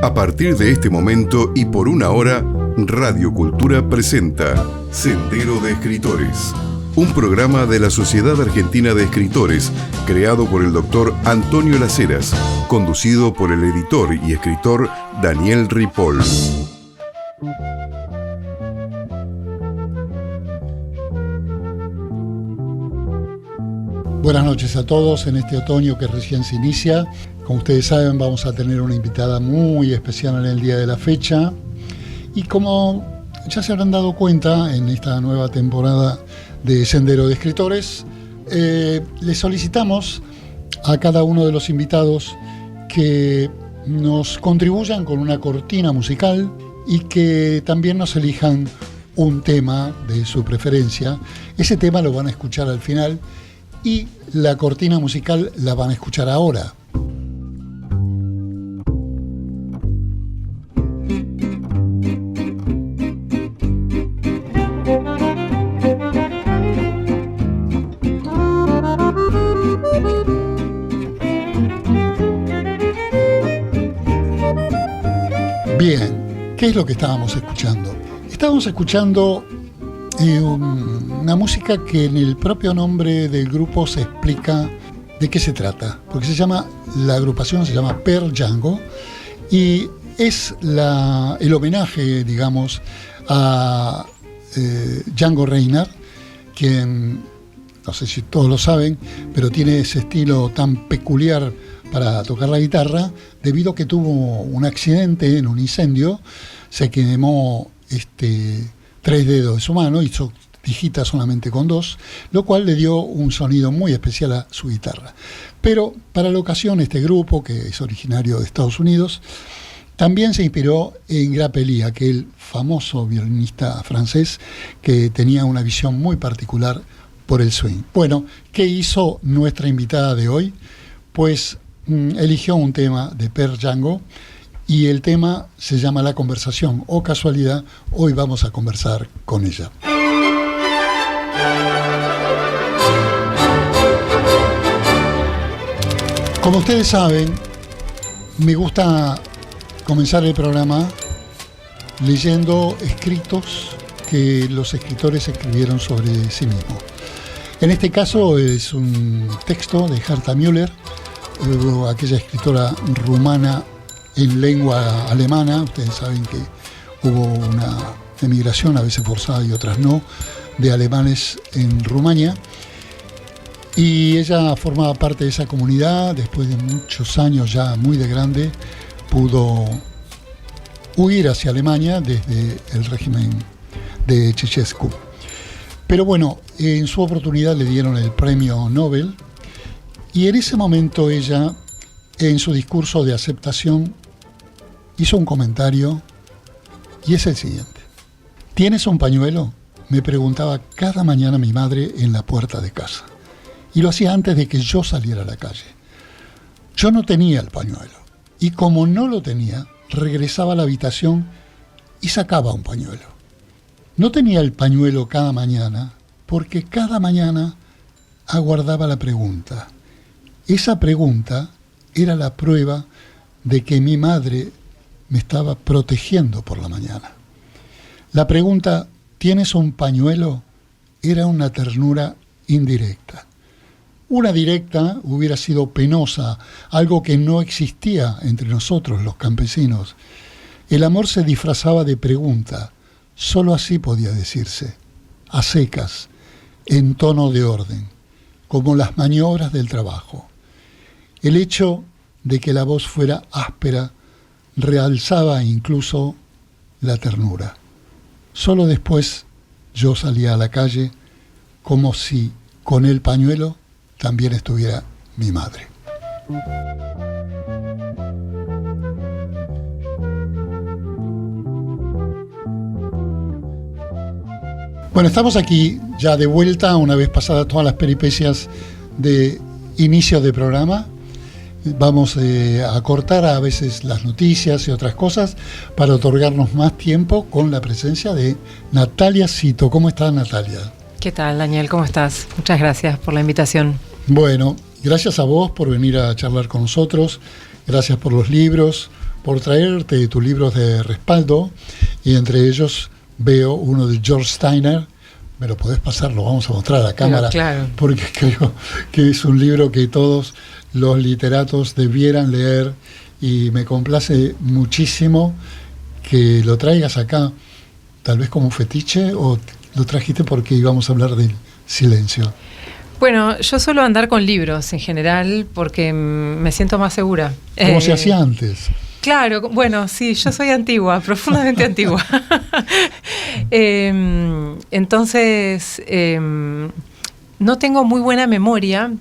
A partir de este momento y por una hora, Radio Cultura presenta Sendero de Escritores, un programa de la Sociedad Argentina de Escritores, creado por el doctor Antonio Las Heras, conducido por el editor y escritor Daniel Ripoll. Buenas noches a todos en este otoño que recién se inicia. Como ustedes saben, vamos a tener una invitada muy especial en el día de la fecha. Y como ya se habrán dado cuenta en esta nueva temporada de Sendero de Escritores, le solicitamos a cada uno de los invitados que nos contribuyan con una cortina musical y que también nos elijan un tema de su preferencia. Ese tema lo van a escuchar al final y la cortina musical la van a escuchar ahora. Bien, ¿qué es lo que estábamos escuchando? Estábamos escuchando una música que en el propio nombre del grupo se explica de qué se trata, porque la agrupación se llama Pearl Django y es el homenaje, digamos, a Django Reinhardt, quien, no sé si todos lo saben, pero tiene ese estilo tan peculiar para tocar la guitarra, debido a que tuvo un accidente en un incendio, se quemó 3 dedos de su mano, hizo digita solamente con 2, lo cual le dio un sonido muy especial a su guitarra. Pero para la ocasión este grupo, que es originario de Estados Unidos, también se inspiró en Grappelli, aquel famoso violinista francés que tenía una visión muy particular por el swing. Bueno, ¿qué hizo nuestra invitada de hoy? Pues eligió un tema de Pearl Django y el tema se llama La Conversación, o casualidad, hoy vamos a conversar con ella. Como ustedes saben, me gusta comenzar el programa leyendo escritos que los escritores escribieron sobre sí mismos. En este caso es un texto de Herta Müller, aquella escritora rumana en lengua alemana. Ustedes saben que hubo una emigración, a veces forzada y otras no, de alemanes en Rumania. Y ella formaba parte de esa comunidad. Después de muchos años, ya muy de grande, pudo huir hacia Alemania desde el régimen de Ceausescu. Pero bueno, en su oportunidad le dieron el premio Nobel. Y en ese momento ella, en su discurso de aceptación, hizo un comentario y es el siguiente. ¿Tienes un pañuelo?, me preguntaba cada mañana mi madre en la puerta de casa. Y lo hacía antes de que yo saliera a la calle. Yo no tenía el pañuelo. Y como no lo tenía, regresaba a la habitación y sacaba un pañuelo. No tenía el pañuelo cada mañana porque cada mañana aguardaba la pregunta. Esa pregunta era la prueba de que mi madre me estaba protegiendo por la mañana. La pregunta, ¿tienes un pañuelo?, era una ternura indirecta. Una directa hubiera sido penosa, algo que no existía entre nosotros los campesinos. El amor se disfrazaba de pregunta, solo así podía decirse, a secas, en tono de orden, como las maniobras del trabajo. El hecho de que la voz fuera áspera realzaba incluso la ternura. Solo después yo salía a la calle como si con el pañuelo también estuviera mi madre. Bueno, estamos aquí ya de vuelta, una vez pasadas todas las peripecias de inicio de programa. Vamos a cortar a veces las noticias y otras cosas para otorgarnos más tiempo con la presencia de Natalia Cito. ¿Cómo estás, Natalia? ¿Qué tal, Daniel? ¿Cómo estás? Muchas gracias por la invitación. Bueno, gracias a vos por venir a charlar con nosotros, gracias por los libros, por traerte tus libros de respaldo, y entre ellos veo uno de George Steiner. Me lo podés pasar, lo vamos a mostrar a la cámara, claro. Porque creo que es un libro que todos los literatos debieran leer, y me complace muchísimo que lo traigas acá, tal vez como un fetiche, o lo trajiste porque íbamos a hablar del silencio. Bueno, yo suelo andar con libros en general porque me siento más segura. Como se hacía antes. Claro, bueno, sí, yo soy antigua, profundamente antigua. Entonces, no tengo muy buena memoria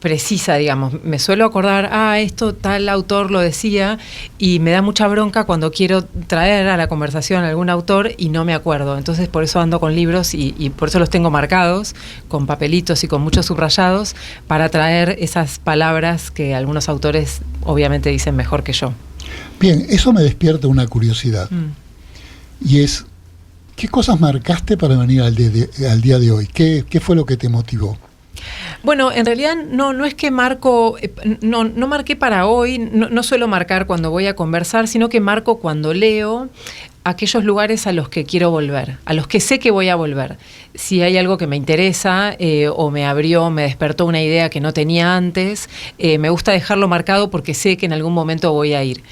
precisa, digamos. Me suelo acordar, esto tal autor lo decía, y me da mucha bronca cuando quiero traer a la conversación a algún autor y no me acuerdo. Entonces por eso ando con libros y por eso los tengo marcados con papelitos y con muchos subrayados, para traer esas palabras que algunos autores obviamente dicen mejor que yo. Bien, eso me despierta una curiosidad. Y es, ¿qué cosas marcaste para venir al día de hoy? ¿Qué fue lo que te motivó? Bueno, en realidad no es que marco, no marqué para hoy, no suelo marcar cuando voy a conversar, sino que marco cuando leo aquellos lugares a los que quiero volver, a los que sé que voy a volver. Si hay algo que me interesa o me despertó una idea que no tenía antes, me gusta dejarlo marcado porque sé que en algún momento voy a ir,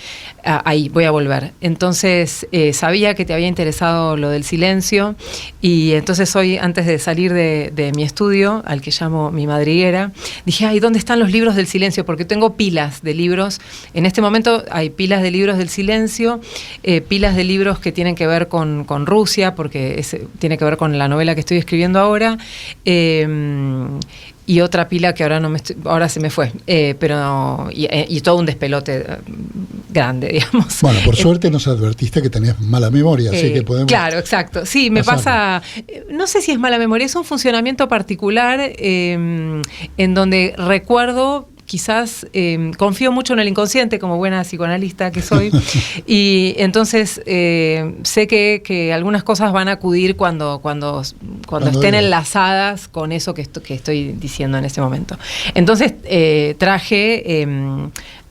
ahí voy a volver. Entonces sabía que te había interesado lo del silencio, y entonces hoy, antes de salir de mi estudio, al que llamo mi madriguera, dije, ¿dónde están los libros del silencio? Porque tengo pilas de libros. En este momento hay pilas de libros del silencio, pilas de libros que tienen que ver con Rusia, porque tiene que ver con la novela que estoy escribiendo ahora, y otra pila que ahora se me fue, pero y todo un despelote grande, digamos. Bueno, por suerte nos advertiste que tenés mala memoria, así que podemos... Claro, exacto. Sí, me pasa, no sé si es mala memoria, es un funcionamiento particular en donde recuerdo... Quizás confío mucho en el inconsciente, como buena psicoanalista que soy, y entonces sé que algunas cosas van a acudir cuando estén enlazadas con eso que estoy diciendo en este momento. Entonces traje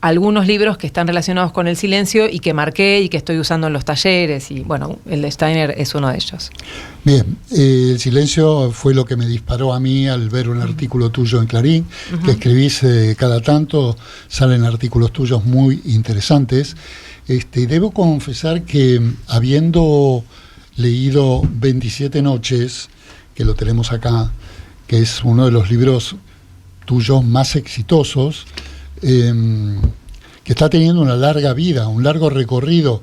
algunos libros que están relacionados con el silencio y que marqué y que estoy usando en los talleres, y bueno, el de Steiner es uno de ellos. Bien, el silencio fue lo que me disparó a mí al ver un artículo tuyo en Clarín, que escribís cada tanto, salen artículos tuyos muy interesantes, y debo confesar que habiendo leído 27 noches, que lo tenemos acá, que es uno de los libros tuyos más exitosos, que está teniendo una larga vida, un largo recorrido.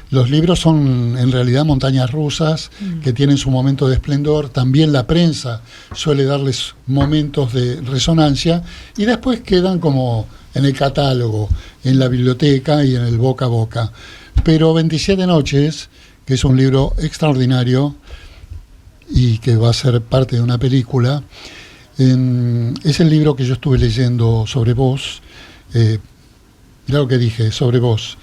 Los libros son en realidad montañas rusas que tienen su momento de esplendor. También la prensa suele darles momentos de resonancia y después quedan como en el catálogo, en la biblioteca y en el boca a boca. Pero 27 noches, que es un libro extraordinario y que va a ser parte de una película, es el libro que yo estuve leyendo sobre vos. Mirá lo que dije, sobre vos,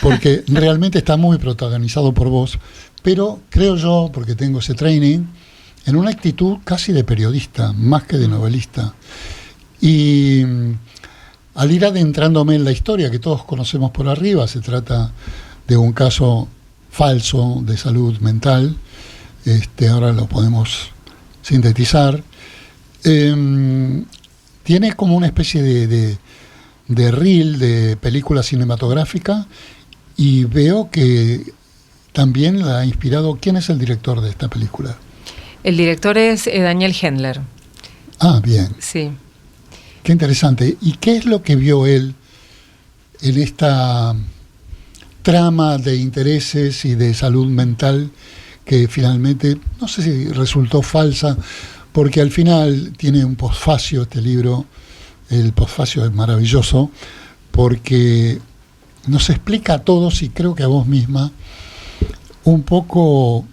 porque realmente está muy protagonizado por vos, pero creo yo, porque tengo ese training, en una actitud casi de periodista, más que de novelista. Y al ir adentrándome en la historia que todos conocemos por arriba, se trata de un caso falso de salud mental, ahora lo podemos sintetizar, tiene como una especie de reel, de película cinematográfica, y veo que también la ha inspirado. ¿Quién es el director de esta película? El director es Daniel Hendler. Ah, bien. Sí. Qué interesante. ¿Y qué es lo que vio él en esta trama de intereses y de salud mental que finalmente, no sé si resultó falsa, porque al final tiene un posfacio este libro? El posfacio es maravilloso porque nos explica a todos, y creo que a vos misma, un poco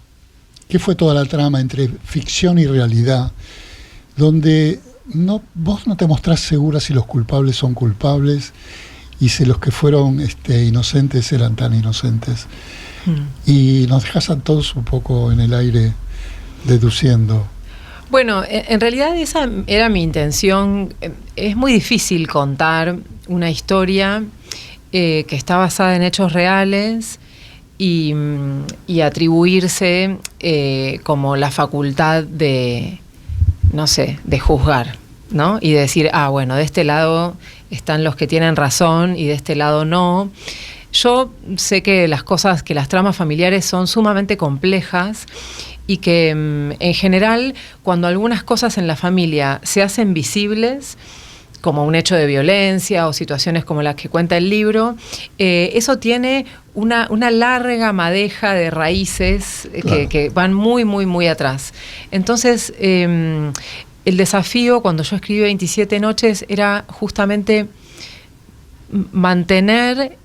qué fue toda la trama entre ficción y realidad, donde vos no te mostrás segura si los culpables son culpables y si los que fueron inocentes eran tan inocentes. Y nos dejas a todos un poco en el aire deduciendo. Bueno, en realidad esa era mi intención. Es muy difícil contar una historia que está basada en hechos reales y atribuirse como la facultad de, no sé, de juzgar, ¿no? Y decir, bueno, de este lado están los que tienen razón y de este lado no. Yo sé que las tramas familiares son sumamente complejas y que en general, cuando algunas cosas en la familia se hacen visibles, como un hecho de violencia o situaciones como las que cuenta el libro, eso tiene una larga madeja de raíces que van muy, muy, muy atrás. Entonces, el desafío cuando yo escribí 27 noches era justamente mantener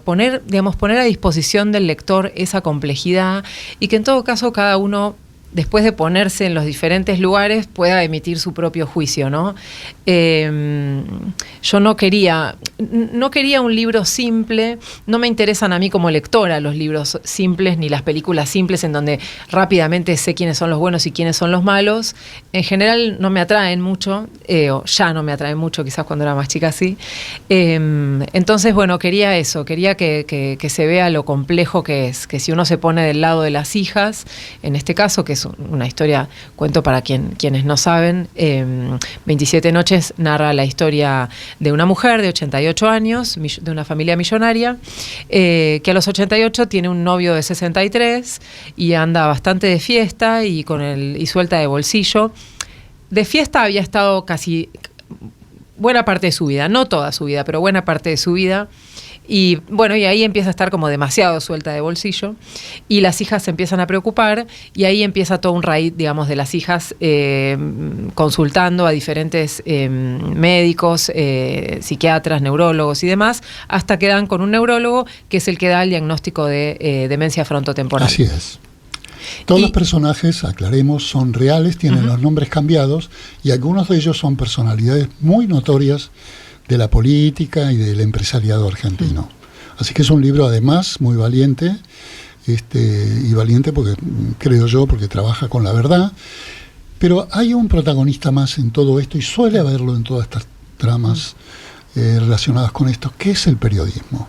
poner a disposición del lector esa complejidad y que en todo caso cada uno, después de ponerse en los diferentes lugares, pueda emitir su propio juicio, ¿no? Yo no quería un libro simple. No me interesan a mí como lectora los libros simples ni las películas simples en donde rápidamente sé quiénes son los buenos y quiénes son los malos. En general no me atraen mucho, o ya no me atraen mucho, quizás cuando era más chica sí. Entonces, bueno, quería que se vea lo complejo que es, que si uno se pone del lado de las hijas, en este caso, que es una historia, cuento para quienes no saben, 27 noches narra la historia de una mujer de 88 años, de una familia millonaria, que a los 88 tiene un novio de 63 y anda bastante de fiesta y suelta de bolsillo. De fiesta había estado casi buena parte de su vida, no toda su vida, pero buena parte de su vida. Y bueno, y ahí empieza a estar como demasiado suelta de bolsillo y las hijas se empiezan a preocupar y ahí empieza todo un raíz, digamos, de las hijas consultando a diferentes médicos, psiquiatras, neurólogos y demás, hasta que dan con un neurólogo que es el que da el diagnóstico de demencia frontotemporal. Así es. Todos los personajes, aclaremos, son reales, tienen los nombres cambiados y algunos de ellos son personalidades muy notorias de la política y del empresariado argentino. Así que es un libro además muy valiente, y valiente porque, creo yo, porque trabaja con la verdad, pero hay un protagonista más en todo esto y suele haberlo en todas estas tramas relacionadas con esto, que es el periodismo.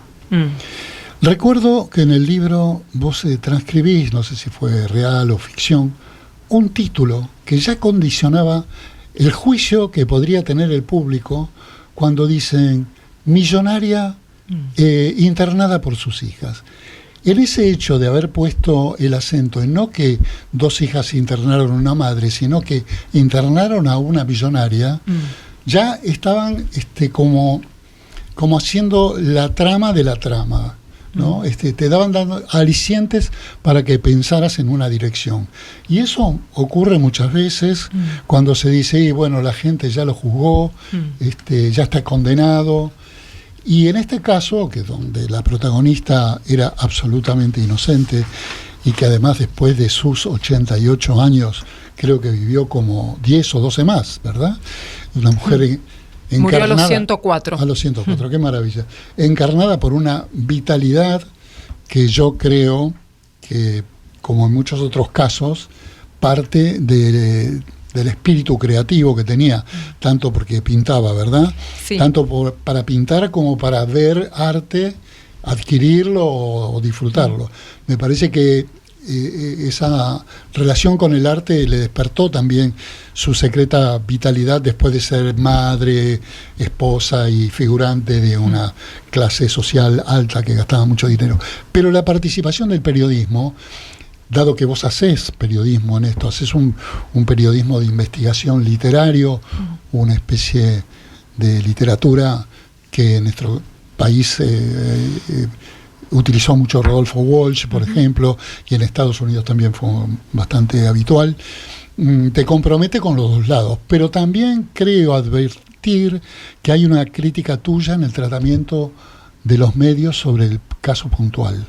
Recuerdo que en el libro vos transcribís, no sé si fue real o ficción, un título que ya condicionaba el juicio que podría tener el público cuando dicen millonaria internada por sus hijas. En ese hecho de haber puesto el acento en no que dos hijas internaron a una madre, sino que internaron a una millonaria, ya estaban como haciendo la trama de la trama, ¿no? Te daban dando alicientes para que pensaras en una dirección. Y eso ocurre muchas veces cuando se dice, y bueno, la gente ya lo juzgó, ya está condenado. Y en este caso, que donde la protagonista era absolutamente inocente y que además después de sus 88 años creo que vivió como 10 o 12 más, ¿verdad? Una mujer murió a los 104. A los 104, qué maravilla. Encarnada por una vitalidad que yo creo que, como en muchos otros casos, parte del espíritu creativo que tenía, tanto porque pintaba, ¿verdad? Sí. Tanto para pintar como para ver arte, adquirirlo o disfrutarlo. Me parece que esa relación con el arte le despertó también su secreta vitalidad después de ser madre, esposa y figurante de una clase social alta que gastaba mucho dinero. Pero la participación del periodismo, dado que vos hacés periodismo en esto, hacés un periodismo de investigación literario, una especie de literatura que en nuestro país utilizó mucho Rodolfo Walsh, por ejemplo, y en Estados Unidos también fue bastante habitual. Te compromete con los dos lados, pero también creo advertir que hay una crítica tuya en el tratamiento de los medios sobre el caso puntual.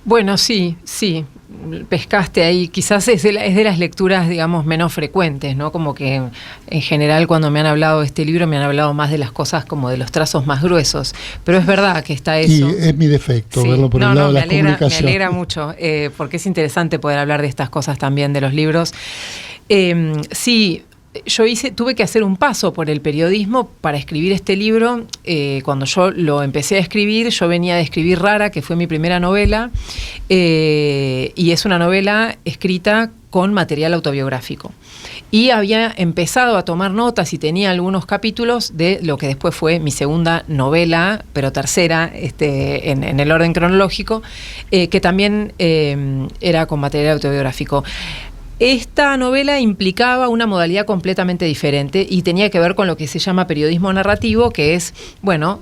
Bueno, sí. pescaste ahí, quizás es de las lecturas, digamos, menos frecuentes, ¿no? Como que en general cuando me han hablado de este libro me han hablado más de las cosas como de los trazos más gruesos, pero es verdad que está eso. Y es mi defecto, verlo por el lado de la comunicación. Me alegra mucho, porque es interesante poder hablar de estas cosas también de los libros. Sí, yo tuve que hacer un paso por el periodismo para escribir este libro. Cuando yo lo empecé a escribir, yo venía de escribir Rara, que fue mi primera novela, y es una novela escrita con material autobiográfico. Y había empezado a tomar notas y tenía algunos capítulos de lo que después fue mi segunda novela, pero tercera en el orden cronológico, que también era con material autobiográfico. Esta novela implicaba una modalidad completamente diferente y tenía que ver con lo que se llama periodismo narrativo, que es,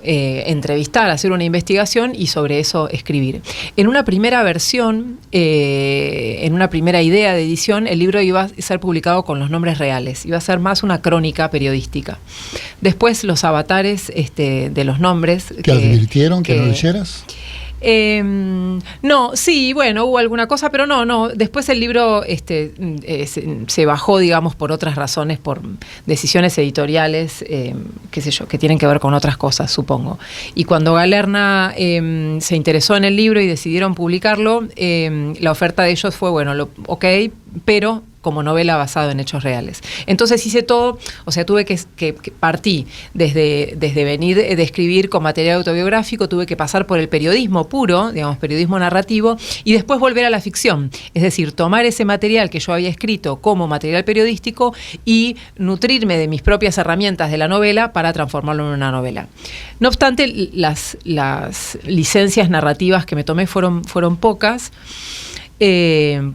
entrevistar, hacer una investigación y sobre eso escribir. En una primera versión, en una primera idea de edición, el libro iba a ser publicado con los nombres reales, iba a ser más una crónica periodística. Después los avatares de los nombres... ¿Te advirtieron que no leyeras? No, sí, bueno, hubo alguna cosa, pero no. Después el libro se bajó, digamos, por otras razones, por decisiones editoriales, qué sé yo, que tienen que ver con otras cosas, supongo. Y cuando Galerna se interesó en el libro y decidieron publicarlo, la oferta de ellos fue, ok, pero como novela basada en hechos reales. Entonces hice todo, o sea, tuve que partir desde venir de escribir con material autobiográfico, tuve que pasar por el periodismo puro, digamos, periodismo narrativo, y después volver a la ficción. Es decir, tomar ese material que yo había escrito como material periodístico y nutrirme de mis propias herramientas de la novela para transformarlo en una novela. No obstante, las licencias narrativas que me tomé fueron pocas,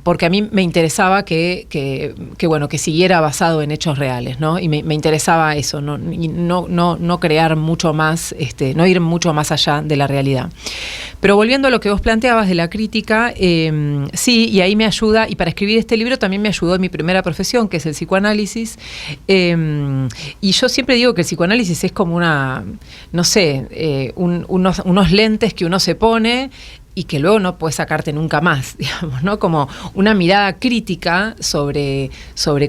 porque a mí me interesaba que siguiera basado en hechos reales, ¿no? Y me interesaba eso, no crear mucho más, no ir mucho más allá de la realidad. Pero volviendo a lo que vos planteabas de la crítica, sí, y ahí me ayuda, y para escribir este libro también me ayudó mi primera profesión, que es el psicoanálisis, y yo siempre digo que el psicoanálisis es como unos lentes que uno se pone y que luego no puedes sacarte nunca más, digamos, ¿no? Como una mirada crítica sobre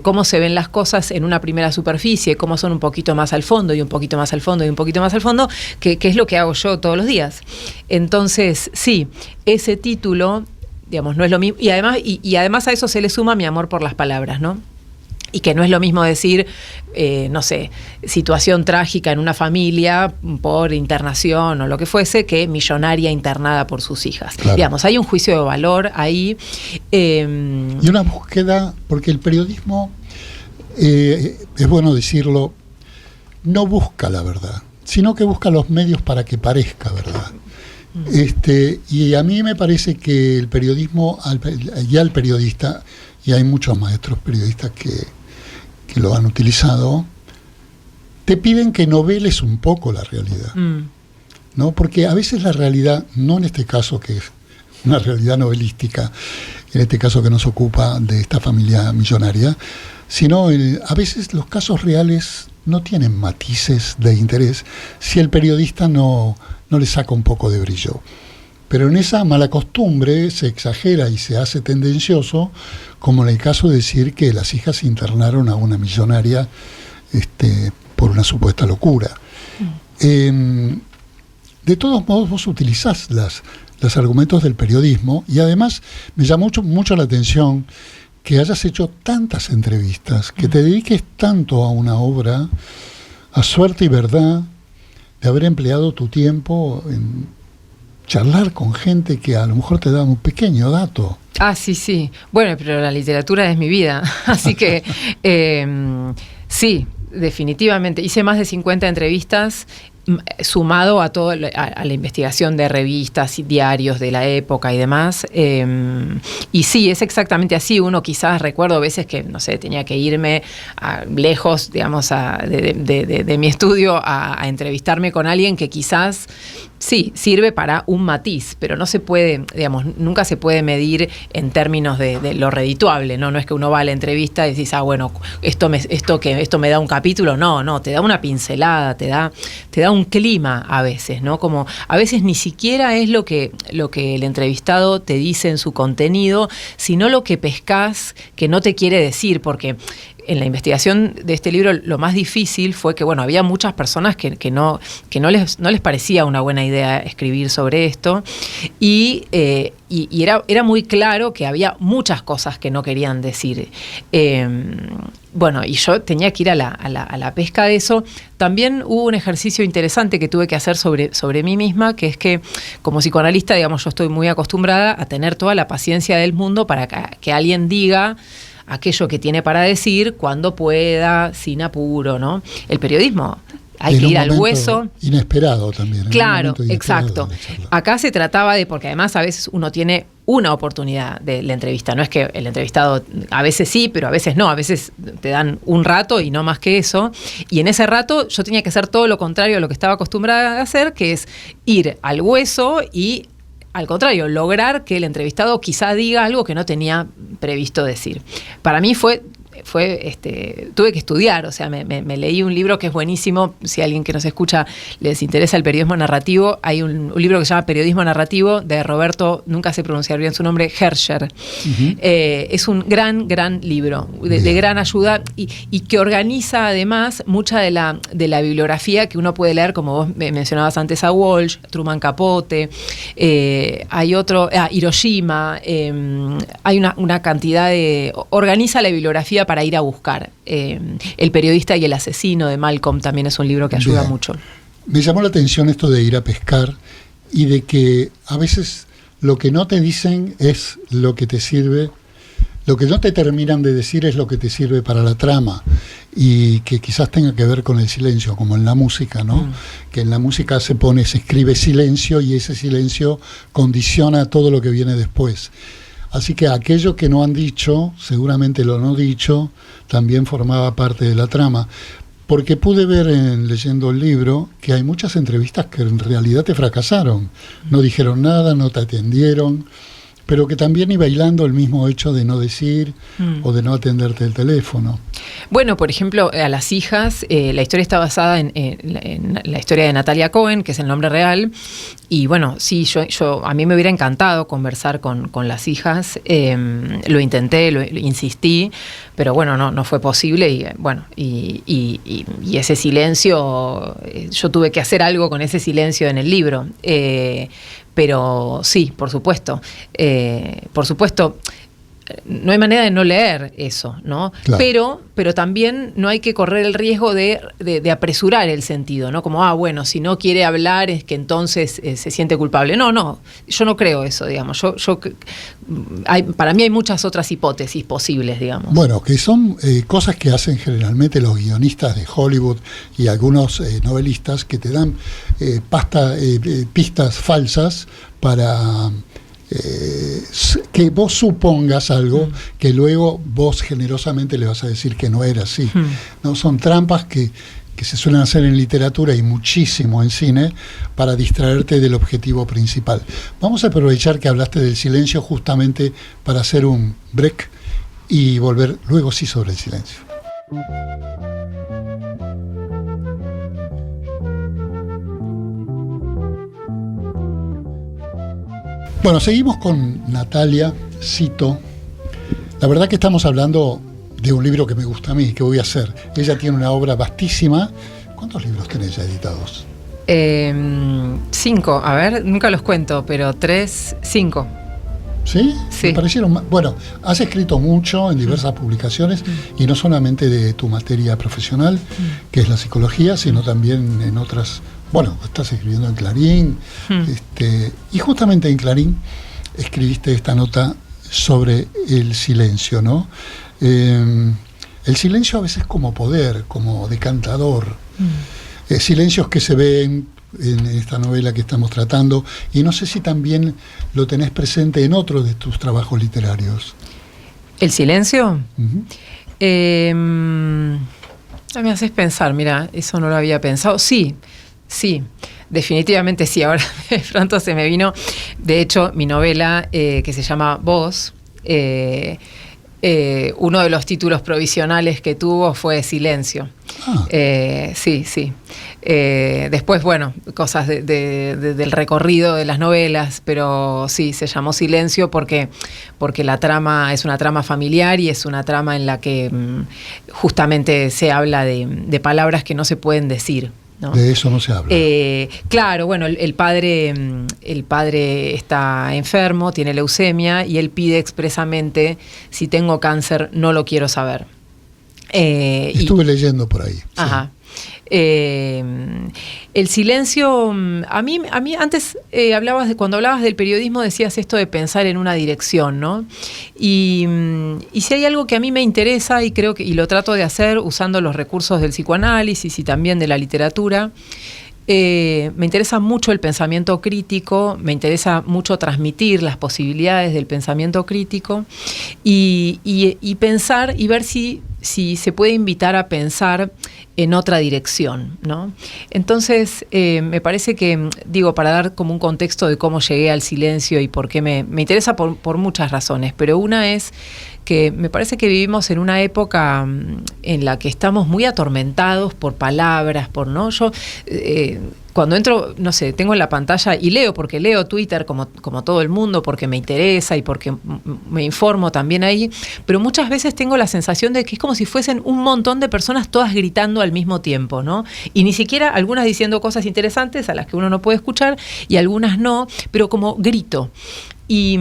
cómo se ven las cosas en una primera superficie, cómo son un poquito más al fondo y un poquito más al fondo y un poquito más al fondo, que es lo que hago yo todos los días. Entonces, sí, ese título, digamos, no es lo mismo, y además a eso se le suma mi amor por las palabras, ¿no? Y que no es lo mismo decir, situación trágica en una familia por internación o lo que fuese, que millonaria internada por sus hijas. Claro. Digamos, hay un juicio de valor ahí. Y una búsqueda, porque el periodismo, es bueno decirlo, no busca la verdad, sino que busca los medios para que parezca verdad. Y a mí me parece que el periodismo, al periodista, y hay muchos maestros periodistas que lo han utilizado, te piden que noveles un poco la realidad, ¿no? Porque a veces la realidad, no en este caso que es una realidad novelística, en este caso que nos ocupa de esta familia millonaria, sino a veces los casos reales no tienen matices de interés si el periodista no le saca un poco de brillo. Pero en esa mala costumbre se exagera y se hace tendencioso, como en el caso de decir que las hijas internaron a una millonaria por una supuesta locura. De todos modos, vos utilizás los argumentos del periodismo, y además me llamó mucho la atención que hayas hecho tantas entrevistas, que te dediques tanto a una obra, a Suerte y Verdad, de haber empleado tu tiempo en charlar con gente que a lo mejor te da un pequeño dato. Ah, sí. Bueno, pero la literatura es mi vida. Así que, sí, definitivamente. Hice más de 50 entrevistas, sumado a a la investigación de revistas y diarios de la época y demás. Y sí, es exactamente así. Uno quizás, recuerdo veces que, tenía que irme lejos, digamos, de mi estudio a entrevistarme con alguien que quizás sí sirve para un matiz, pero no se puede, digamos, nunca se puede medir en términos de lo redituable, ¿no? No es que uno va a la entrevista y decís, esto me da un capítulo. No, te da una pincelada, te da un un clima a veces, ¿no? Como a veces ni siquiera es lo que el entrevistado te dice en su contenido, sino lo que pescás que no te quiere decir, porque en la investigación de este libro lo más difícil fue que, bueno, había muchas personas que no les parecía una buena idea escribir sobre esto y era muy claro que había muchas cosas que no querían decir. Bueno, y yo tenía que ir a la pesca de eso. También hubo un ejercicio interesante que tuve que hacer sobre mí misma, que es que como psicoanalista, digamos, yo estoy muy acostumbrada a tener toda la paciencia del mundo para que alguien diga aquello que tiene para decir cuando pueda, sin apuro, ¿no? El periodismo, hay que ir al hueso. Inesperado también. Claro, exacto. Acá se trataba de, porque además a veces uno tiene una oportunidad de la entrevista. No es que el entrevistado, a veces sí, pero a veces no. A veces te dan un rato y no más que eso. Y en ese rato yo tenía que hacer todo lo contrario a lo que estaba acostumbrada a hacer, que es ir al hueso y, al contrario, lograr que el entrevistado quizá diga algo que no tenía previsto decir. Para mí tuve que estudiar, o sea, me leí un libro que es buenísimo. Si a alguien que nos escucha les interesa el periodismo narrativo, hay un libro que se llama Periodismo Narrativo, de Roberto, nunca sé pronunciar bien su nombre, Herscher. Uh-huh. Es un gran libro, de gran ayuda, y que organiza además mucha de la bibliografía que uno puede leer, como vos mencionabas antes a Walsh, Truman Capote, hay otro, Hiroshima, hay una cantidad de... Organiza la bibliografía para ir a buscar. El periodista y el asesino de Malcolm también es un libro que ayuda mucho. Me llamó la atención esto de ir a pescar y de que a veces lo que no te dicen es lo que te sirve, lo que no te terminan de decir es lo que te sirve para la trama, y que quizás tenga que ver con el silencio, como en la música, ¿no? Que en la música se escribe silencio, y ese silencio condiciona todo lo que viene después. Así que aquello que no han dicho, seguramente lo no dicho, también formaba parte de la trama. Porque pude ver, leyendo el libro, que hay muchas entrevistas que en realidad te fracasaron. No dijeron nada, no te atendieron, pero que también iba hilando el mismo hecho de no decir o de no atenderte el teléfono. Bueno, por ejemplo, a Las hijas, la historia está basada en la historia de Natalia Cohen, que es el nombre real. Y bueno, sí, a mí me hubiera encantado conversar con Las hijas. Lo intenté, lo insistí, pero bueno, no fue posible. Y bueno, y ese silencio, yo tuve que hacer algo con ese silencio en el libro. Pero sí, por supuesto. No hay manera de no leer eso, ¿no? Claro. Pero también no hay que correr el riesgo de apresurar el sentido, ¿no? Como, bueno, si no quiere hablar es que entonces se siente culpable. No, yo no creo eso, digamos. Para mí hay muchas otras hipótesis posibles, digamos. Bueno, que son cosas que hacen generalmente los guionistas de Hollywood y algunos novelistas, que te dan pistas falsas para... que vos supongas algo que luego vos generosamente le vas a decir que no era así. ¿No? Son trampas que se suelen hacer en literatura y muchísimo en cine para distraerte del objetivo principal. Vamos a aprovechar que hablaste del silencio justamente para hacer un break y volver luego sí sobre el silencio. Bueno, seguimos con Natalia Cito. La verdad que estamos hablando de un libro que me gusta a mí, que voy a hacer. Ella tiene una obra vastísima. ¿Cuántos libros tenés ya editados? 5, a ver, nunca los cuento, pero 5. ¿Sí? Sí. Me parecieron más. Bueno, has escrito mucho en diversas publicaciones, y no solamente de tu materia profesional, que es la psicología, sino también en otras. Bueno, estás escribiendo en Clarín, y justamente en Clarín escribiste esta nota sobre el silencio, ¿no? El silencio a veces como poder, como decantador. Silencios que se ven en esta novela que estamos tratando, y no sé si también lo tenés presente en otro de tus trabajos literarios. ¿El silencio? Me haces pensar, mira, eso no lo había pensado. Sí, definitivamente sí. Ahora de pronto se me vino, de hecho, mi novela que se llama Voz, Uno de los títulos provisionales que tuvo fue Silencio. Sí. Después, bueno, cosas del recorrido de las novelas, pero sí, se llamó Silencio porque la trama es una trama familiar y es una trama en la que justamente se habla de palabras que no se pueden decir, ¿no? De eso no se habla. Claro, bueno, el padre está enfermo, tiene leucemia y él pide expresamente: si tengo cáncer, no lo quiero saber. Estuve leyendo por ahí. Ajá. Sí. El silencio, a mí antes cuando hablabas del periodismo decías esto de pensar en una dirección, ¿no? Y si hay algo que a mí me interesa y creo y lo trato de hacer usando los recursos del psicoanálisis y también de la literatura, me interesa mucho el pensamiento crítico, me interesa mucho transmitir las posibilidades del pensamiento crítico y pensar y ver si se puede invitar a pensar en otra dirección, ¿no? Entonces, me parece que, para dar como un contexto de cómo llegué al silencio y por qué me interesa por muchas razones, pero una es que me parece que vivimos en una época en la que estamos muy atormentados por palabras, ¿no? Yo cuando entro, no sé, tengo en la pantalla y leo, porque leo Twitter como todo el mundo, porque me interesa y porque me informo también ahí, pero muchas veces tengo la sensación de que es como si fuesen un montón de personas todas gritando al mismo tiempo, ¿no? Y ni siquiera algunas diciendo cosas interesantes a las que uno no puede escuchar y algunas no, pero como grito. Y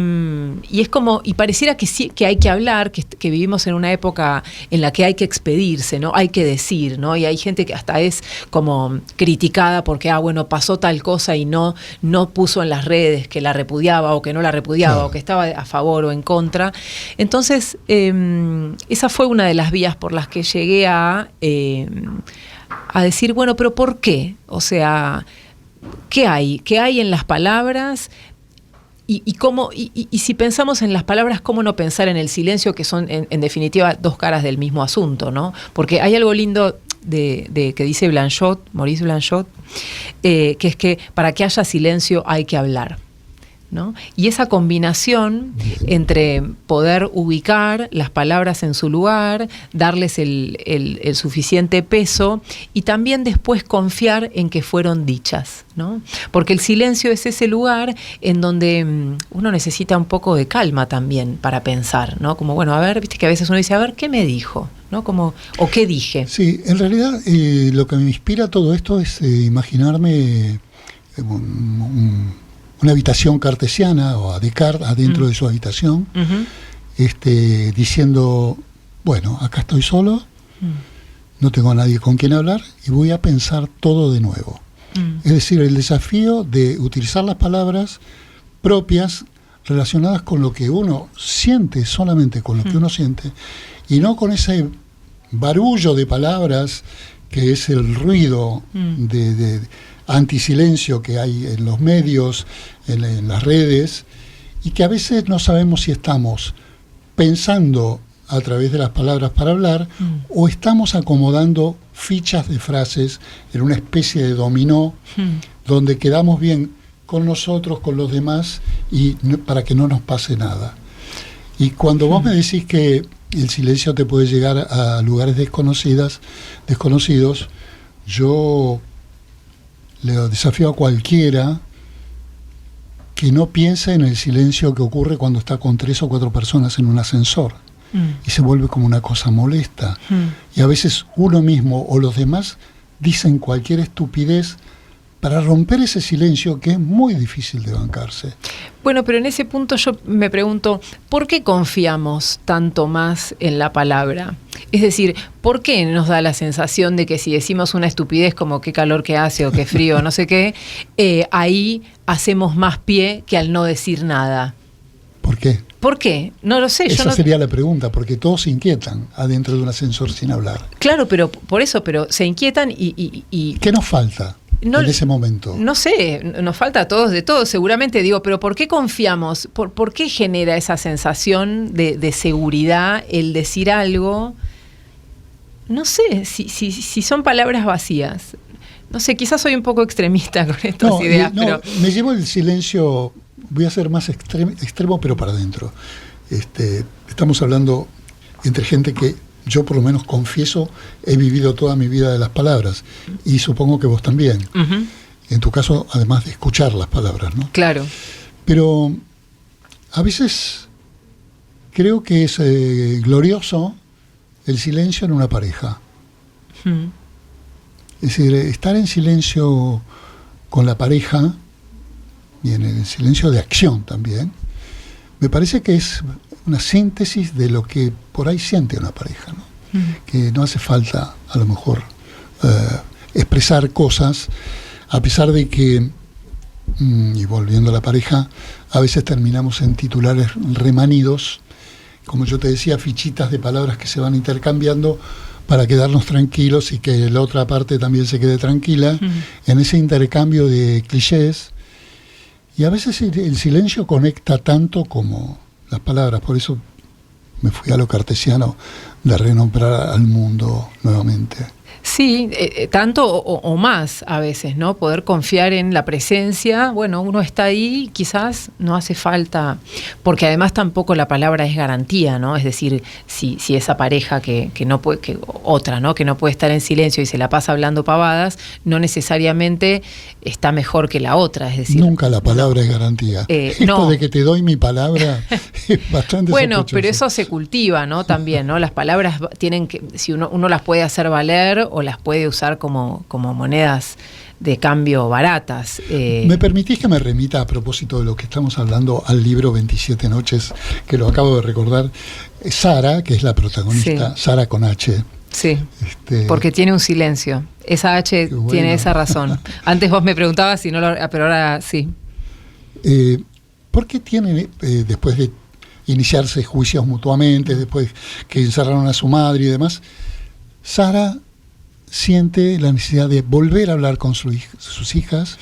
es como, y pareciera que sí, que hay que hablar, que vivimos en una época en la que hay que expedirse, ¿no? Hay que decir, ¿no? Y hay gente que hasta es como criticada porque, pasó tal cosa y no puso en las redes que la repudiaba o que no la repudiaba, claro, o que estaba a favor o en contra. Entonces, esa fue una de las vías por las que llegué a decir, bueno, pero ¿por qué? O sea, ¿qué hay? ¿Qué hay en las palabras? Y si pensamos en las palabras, ¿cómo no pensar en el silencio, que son en definitiva dos caras del mismo asunto, ¿no? Porque hay algo lindo que dice Maurice Blanchot, que es que para que haya silencio hay que hablar, ¿no? Y esa combinación entre poder ubicar las palabras en su lugar, darles el suficiente peso y también después confiar en que fueron dichas, ¿no? Porque el silencio es ese lugar en donde uno necesita un poco de calma también para pensar, ¿no? Como, bueno, a ver, viste que a veces uno dice, a ver, ¿qué me dijo? ¿No? Como, ¿o qué dije? Sí, en realidad lo que me inspira todo esto es imaginarme una habitación cartesiana o a Descartes adentro de su habitación, diciendo, bueno, acá estoy solo, no tengo a nadie con quien hablar y voy a pensar todo de nuevo. Es decir, el desafío de utilizar las palabras propias relacionadas con lo que uno siente, solamente con lo que uno siente, y no con ese barullo de palabras que es el ruido de antisilencio que hay en los medios, en las redes, y que a veces no sabemos si estamos pensando a través de las palabras para hablar o estamos acomodando fichas de frases en una especie de dominó donde quedamos bien con nosotros, con los demás, y para que no nos pase nada. Y cuando vos me decís que el silencio te puede llegar a lugares desconocidos, yo le desafío a cualquiera que no piense en el silencio que ocurre cuando está con 3 o 4 personas en un ascensor y se vuelve como una cosa molesta. Y a veces uno mismo o los demás dicen cualquier estupidez para romper ese silencio que es muy difícil de bancarse. Bueno, pero en ese punto yo me pregunto, ¿por qué confiamos tanto más en la palabra? Es decir, ¿por qué nos da la sensación de que si decimos una estupidez como qué calor que hace o qué frío, no sé qué, ahí hacemos más pie que al no decir nada? ¿Por qué? ¿Por qué? No lo sé. Esa sería la pregunta, porque todos se inquietan adentro de un ascensor sin hablar. Claro, pero por eso, pero se inquietan y ¿qué nos falta? En ese momento. No sé, nos falta a todos de todo, seguramente, pero ¿por qué confiamos? ¿Por qué genera esa sensación de seguridad el decir algo? No sé, si son palabras vacías. No sé, quizás soy un poco extremista con estas ideas, pero... Me llevo el silencio, voy a ser más extremo, pero para adentro. Estamos hablando entre gente que yo por lo menos confieso he vivido toda mi vida de las palabras, y supongo que vos también. Uh-huh. En tu caso, además de escuchar las palabras, ¿no? Claro. Pero a veces creo que es glorioso el silencio en una pareja. Uh-huh. Es decir, estar en silencio con la pareja, y en el silencio de acción también, me parece que es una síntesis de lo que por ahí siente una pareja, ¿no? Que no hace falta, a lo mejor, expresar cosas, a pesar de que, y volviendo a la pareja, a veces terminamos en titulares remanidos, como yo te decía, fichitas de palabras que se van intercambiando para quedarnos tranquilos y que la otra parte también se quede tranquila, en ese intercambio de clichés. Y a veces el silencio conecta tanto como las palabras, por eso me fui a lo cartesiano, de renombrar al mundo nuevamente. Sí, tanto o más a veces, ¿no? Poder confiar en la presencia. Bueno, uno está ahí, quizás no hace falta, porque además tampoco la palabra es garantía, ¿no? Es decir, si esa pareja que no puede, que otra, ¿no? Que no puede estar en silencio y se la pasa hablando pavadas, no necesariamente está mejor que la otra, es decir. Nunca la palabra es garantía. Esto no. de que te doy mi palabra es bastante bueno, sospechoso. pero eso se cultiva, ¿no? También, ¿no? Las palabras tienen que, si uno las puede hacer valer o las puede usar como monedas de cambio baratas. ¿Me permitís que me remita, a propósito de lo que estamos hablando, al libro 27 noches, que lo acabo de recordar? Sara, que es la protagonista, sí. Sara con H. Sí, porque tiene un silencio. Esa H bueno. Tiene esa razón. Antes vos me preguntabas si no lo... Pero ahora sí. ¿Por qué tiene, después de iniciarse juicios mutuamente, después que encerraron a su madre y demás, Sara siente la necesidad de volver a hablar con sus hijas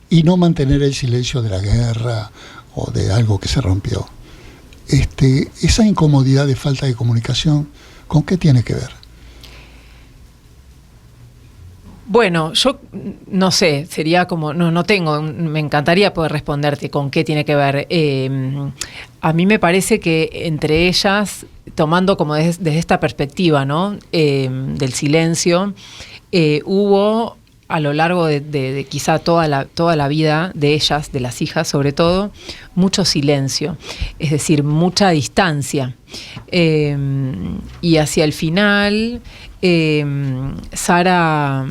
y no mantener el silencio de la guerra o de algo que se rompió? Esa incomodidad de falta de comunicación, ¿con qué tiene que ver? Bueno, yo no sé, sería como, no tengo, me encantaría poder responderte con qué tiene que ver. A mí me parece que entre ellas, tomando como desde esta perspectiva, ¿no? Del silencio, hubo a lo largo de quizá toda la vida de ellas, de las hijas sobre todo, mucho silencio, es decir, mucha distancia. Y hacia el final, Sara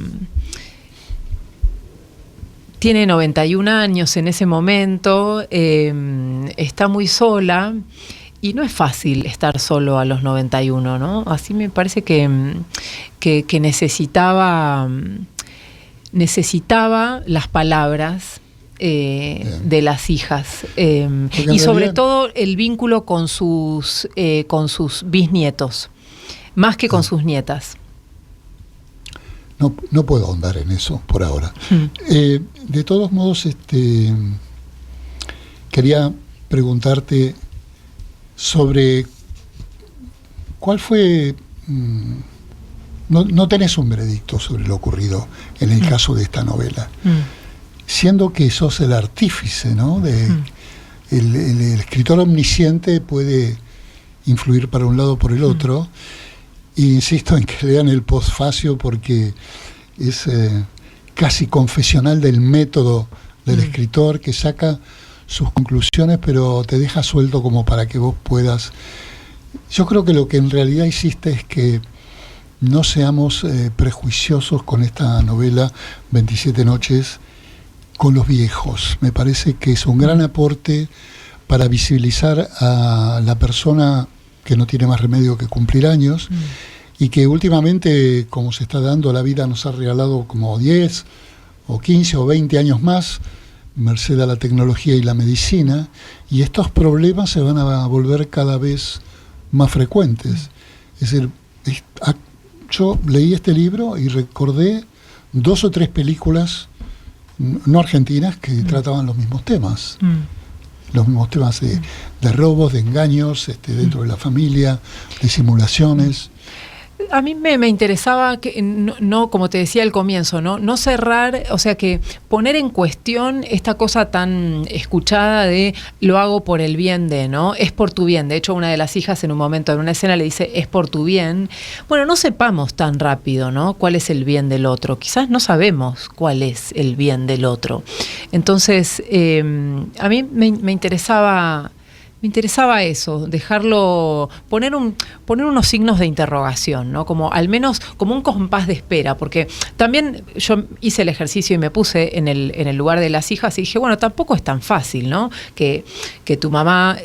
tiene 91 años en ese momento, está muy sola y no es fácil estar solo a los 91, ¿no? Así me parece que necesitaba las palabras de las hijas y sobre todo el vínculo con sus bisnietos, más que con sus nietas. No puedo ahondar en eso por ahora. De todos modos, quería preguntarte sobre cuál fue... No tenés un veredicto sobre lo ocurrido en el caso de esta novela, siendo que sos el artífice, ¿no? El escritor omnisciente puede influir para un lado o por el otro. Y insisto en que lean el postfacio porque es casi confesional del método del escritor, que saca sus conclusiones pero te deja suelto como para que vos puedas... Yo creo que lo que en realidad hiciste es que no seamos prejuiciosos con esta novela 27 noches con los viejos. Me parece que es un gran aporte para visibilizar a la persona que no tiene más remedio que cumplir años, y que últimamente, como se está dando, la vida nos ha regalado como 10 o 15 o 20 años más, merced a la tecnología y la medicina, y estos problemas se van a volver cada vez más frecuentes. Es decir, yo leí este libro y recordé 2 o 3 películas no argentinas que trataban los mismos temas. Los mismos temas de robos, de engaños, dentro de la familia, de simulaciones. a mí me interesaba que no, como te decía al comienzo, no cerrar, o sea, que poner en cuestión esta cosa tan escuchada de lo hago por el bien de, ¿no? Es por tu bien. De hecho, una de las hijas en un momento, en una escena, le dice, es por tu bien. Bueno, no sepamos tan rápido, ¿no? Cuál es el bien del otro. Quizás no sabemos cuál es el bien del otro. Entonces, a mí me interesaba eso, dejarlo, poner unos signos de interrogación, ¿no? Como al menos como un compás de espera, porque también yo hice el ejercicio y me puse en el lugar de las hijas y dije, bueno, tampoco es tan fácil, ¿no? Que tu mamá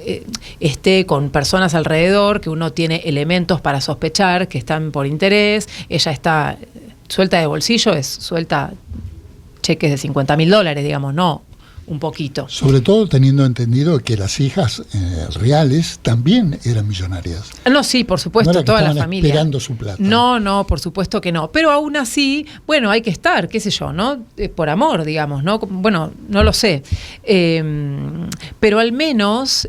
esté con personas alrededor, que uno tiene elementos para sospechar que están por interés, ella está suelta de bolsillo, suelta cheques de $50.000, digamos, no un poquito. Sobre todo teniendo entendido que las hijas reales también eran millonarias. No, sí, por supuesto, no toda la familia. Esperando su plata. No, por supuesto que no. Pero aún así, bueno, hay que estar, qué sé yo, ¿no? Por amor, digamos, ¿no? Bueno, no lo sé. Pero al menos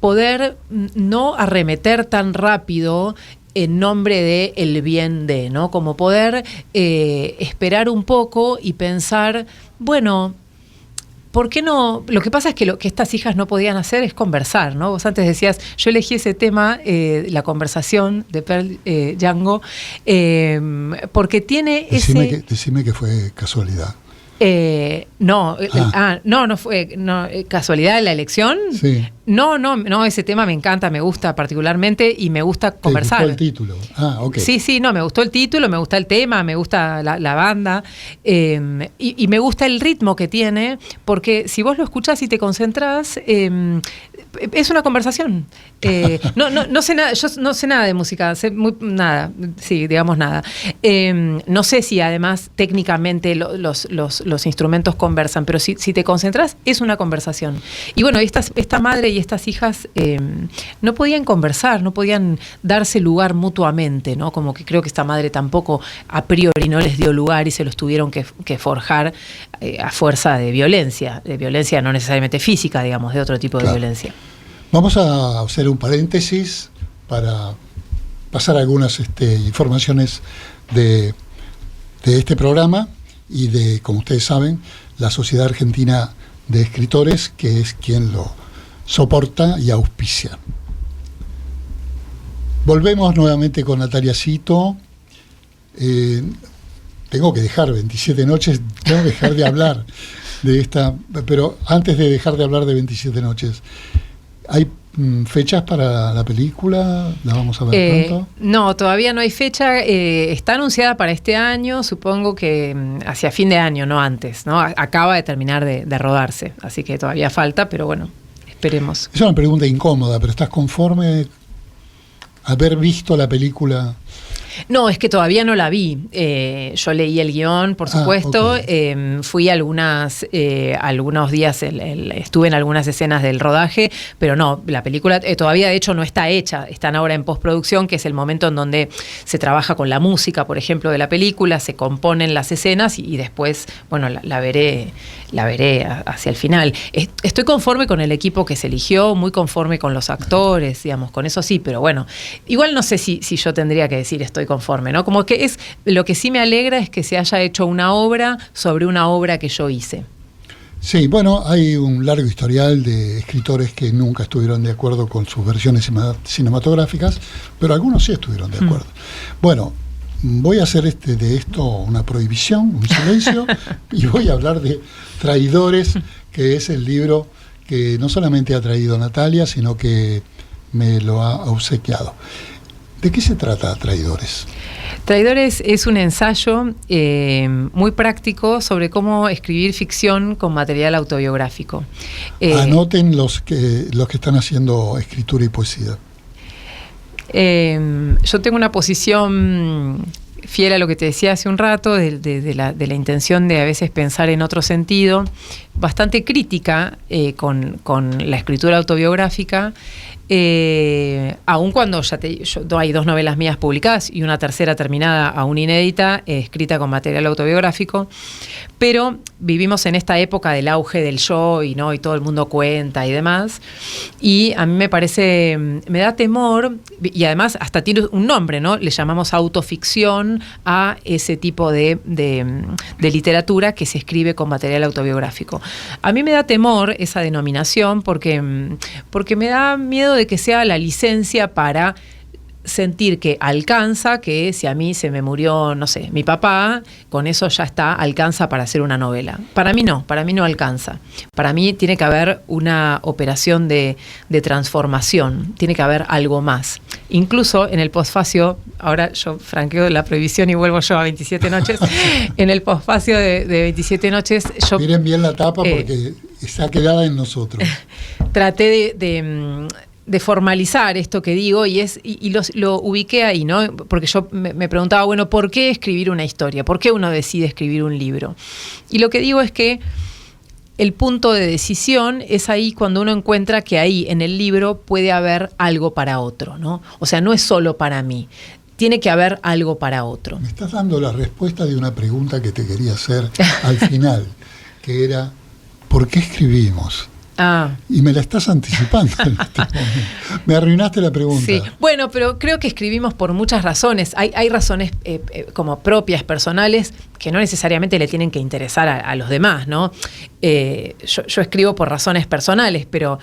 poder no arremeter tan rápido en nombre de el bien de, ¿no? Como poder esperar un poco y pensar, bueno, ¿por qué no? Lo que pasa es que lo que estas hijas no podían hacer es conversar, ¿no? Vos antes decías, yo elegí ese tema, la conversación de Pearl Django, porque tiene Decime que fue casualidad. No fue casualidad de la elección. Sí. No, ese tema me encanta, me gusta particularmente y me gusta conversar. ¿Te gustó el título? Ok. Sí, me gustó el título, me gusta el tema, me gusta la banda y me gusta el ritmo que tiene, porque si vos lo escuchás y te concentrás, es una conversación. No sé nada, yo no sé nada de música, sé nada, sí, digamos nada. No sé si además técnicamente los instrumentos conversan, pero si te concentras es una conversación. Y bueno, esta madre y estas hijas no podían conversar, no podían darse lugar mutuamente, ¿no? Como que creo que esta madre tampoco a priori no les dio lugar y se los tuvieron que forjar a fuerza de violencia no necesariamente física, digamos, de otro tipo de violencia. Vamos a hacer un paréntesis para pasar algunas informaciones de este programa y de, como ustedes saben, la Sociedad Argentina de Escritores, que es quien lo soporta y auspicia. Volvemos nuevamente con Natalia Cito. Tengo que dejar 27 noches, tengo que dejar de hablar de esta, pero antes de dejar de hablar de 27 noches, ¿hay fechas para la película? ¿La vamos a ver pronto? No, todavía no hay fecha. Está anunciada para este año, supongo que hacia fin de año, no antes, ¿no? Acaba de terminar de rodarse, así que todavía falta, pero bueno, esperemos. Es una pregunta incómoda, pero ¿estás conforme haber visto la película? No, es que todavía no la vi. Yo leí el guión, por supuesto. Okay. Fui algunos días, estuve en algunas escenas del rodaje, pero no, la película todavía de hecho no está hecha. Están ahora en postproducción, que es el momento en donde se trabaja con la música, por ejemplo, de la película, se componen las escenas y después, bueno, la veré hacia el final. Estoy conforme con el equipo que se eligió, muy conforme con los actores, digamos, con eso sí, pero bueno, igual no sé si yo tendría que decir estoy conforme, ¿no? Como que lo que sí me alegra es que se haya hecho una obra sobre una obra que yo hice. Sí, bueno, hay un largo historial de escritores que nunca estuvieron de acuerdo con sus versiones cinematográficas, pero algunos sí estuvieron de acuerdo. Bueno, voy a hacer de esto una prohibición, un silencio, y voy a hablar de Traidores, que es el libro que no solamente ha traído Natalia, sino que me lo ha obsequiado. ¿De qué se trata Traidores? Traidores es un ensayo muy práctico sobre cómo escribir ficción con material autobiográfico. Anoten los que están haciendo escritura y poesía. Yo tengo una posición fiel a lo que te decía hace un rato, de la intención de a veces pensar en otro sentido, bastante crítica con la escritura autobiográfica, Aun cuando hay 2 novelas mías publicadas y una tercera terminada, aún inédita, escrita con material autobiográfico, pero vivimos en esta época del auge del yo y todo el mundo cuenta y demás, y a mí me da temor, y además hasta tiene un nombre, ¿no? Le llamamos autoficción a ese tipo de literatura que se escribe con material autobiográfico. A mí me da temor esa denominación porque me da miedo de que sea la licencia para sentir que alcanza, que si a mí se me murió, no sé, mi papá, con eso ya alcanza para hacer una novela. Para mí no alcanza. Para mí tiene que haber una operación de transformación, tiene que haber algo más. Incluso en el posfacio, ahora yo franqueo la prohibición y vuelvo yo a 27 noches, en el posfacio de 27 noches yo... Miren bien la tapa porque está quedada en nosotros. Traté de formalizar esto que digo y lo ubiqué ahí, ¿no? Porque yo me preguntaba, bueno, ¿por qué escribir una historia? ¿Por qué uno decide escribir un libro? Y lo que digo es que el punto de decisión es ahí cuando uno encuentra que ahí en el libro puede haber algo para otro, ¿no? O sea, no es solo para mí, tiene que haber algo para otro. Me estás dando la respuesta de una pregunta que te quería hacer al final, que era, ¿por qué escribimos? Y me la estás anticipando en este momento. Me arruinaste la pregunta. Sí, bueno, pero creo que escribimos por muchas razones. Hay razones como propias, personales, que no necesariamente le tienen que interesar a los demás, ¿no? Yo escribo por razones personales, pero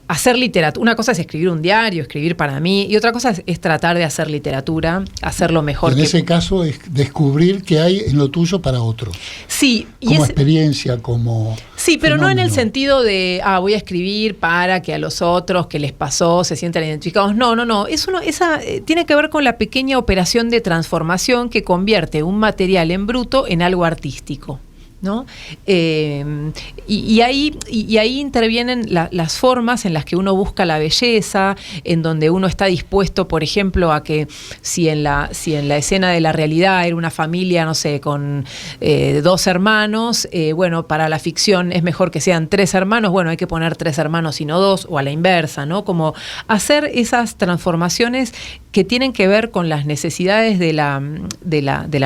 hacer literatura, una cosa es escribir un diario, escribir para mí, y otra cosa es tratar de hacer literatura, hacerlo mejor. En ese caso es descubrir qué hay en lo tuyo para otro. Sí. Como experiencia, como... Sí, pero fenómeno. No en el sentido de, voy a escribir para que a los otros que les pasó se sientan identificados. No. Esa tiene que ver con la pequeña operación de transformación que convierte un material en bruto en algo artístico, ¿no? Y ahí intervienen las formas en las que uno busca la belleza, en donde uno está dispuesto, por ejemplo, a que si en la escena de la realidad era una familia, no sé, con 2 hermanos, bueno, para la ficción es mejor que sean 3 hermanos, bueno, hay que poner 3 hermanos y no 2, o a la inversa, ¿no? Como hacer esas transformaciones que tienen que ver con las necesidades de la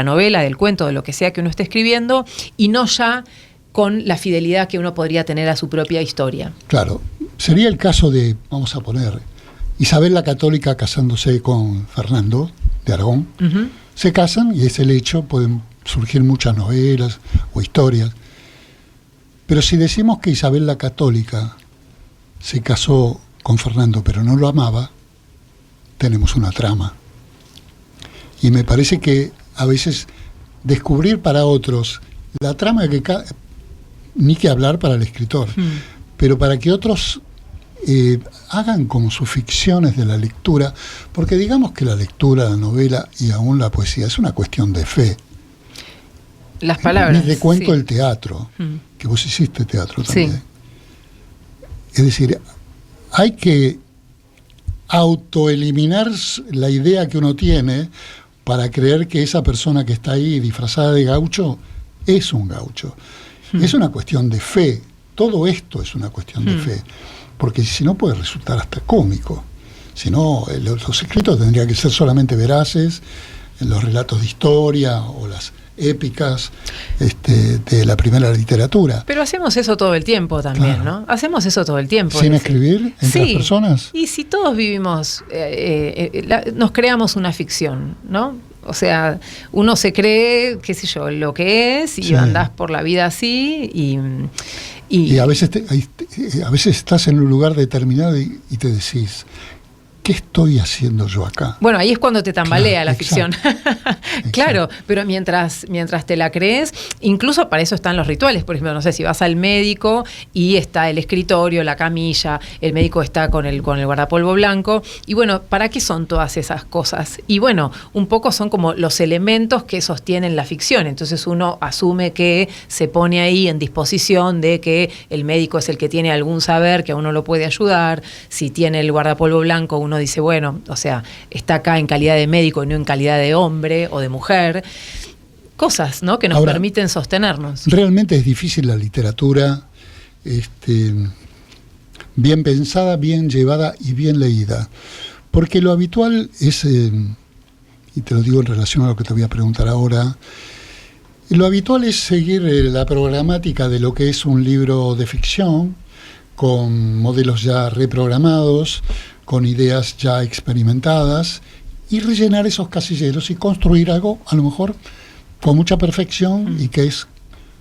novela, del cuento, de lo que sea que uno esté escribiendo, y no ya con la fidelidad que uno podría tener a su propia historia. Claro, sería el caso de, vamos a poner, Isabel la Católica casándose con Fernando de Aragón. Uh-huh. Se casan y es el hecho, pueden surgir muchas novelas o historias. Pero si decimos que Isabel la Católica se casó con Fernando pero no lo amaba, tenemos una trama. Y me parece que a veces descubrir para otros la trama ni que hablar para el escritor, pero para que otros hagan como sus ficciones de la lectura, porque digamos que la lectura, la novela y aún la poesía es una cuestión de fe. Las palabras. Ni de cuento el teatro, que vos hiciste teatro también. Sí. Es decir, hay que autoeliminar la idea que uno tiene para creer que esa persona que está ahí disfrazada de gaucho es un gaucho. Es una cuestión de fe. Todo esto es una cuestión de fe. Porque si no puede resultar hasta cómico. Si no, los escritos tendrían que ser solamente veraces, los relatos de historia o las épicas de la primera literatura. Pero hacemos eso todo el tiempo también, claro. ¿No? Hacemos eso todo el tiempo. ¿Sin escribir entre las personas? Y si todos vivimos, nos creamos una ficción, ¿no? O sea, uno se cree, qué sé yo, lo que es, y andás por la vida así, y a veces estás en un lugar determinado y te decís, ¿qué estoy haciendo yo acá? Bueno, ahí es cuando te tambalea la ficción. Claro, pero mientras te la crees, incluso para eso están los rituales. Por ejemplo, no sé, si vas al médico y está el escritorio, la camilla, el médico está con el guardapolvo blanco. Y bueno, ¿para qué son todas esas cosas? Y bueno, un poco son como los elementos que sostienen la ficción. Entonces uno asume que se pone ahí en disposición de que el médico es el que tiene algún saber que a uno lo puede ayudar. Si tiene el guardapolvo blanco, uno dice, bueno, o sea, está acá en calidad de médico y no en calidad de hombre o de mujer. Cosas, ¿no?, que nos permiten sostenernos. Realmente es difícil la literatura, bien pensada, bien llevada y bien leída. Porque lo habitual es, y te lo digo en relación a lo que te voy a preguntar ahora, lo habitual es seguir la programática de lo que es un libro de ficción, con modelos ya reprogramados, con ideas ya experimentadas, y rellenar esos casilleros y construir algo, a lo mejor, con mucha perfección y que es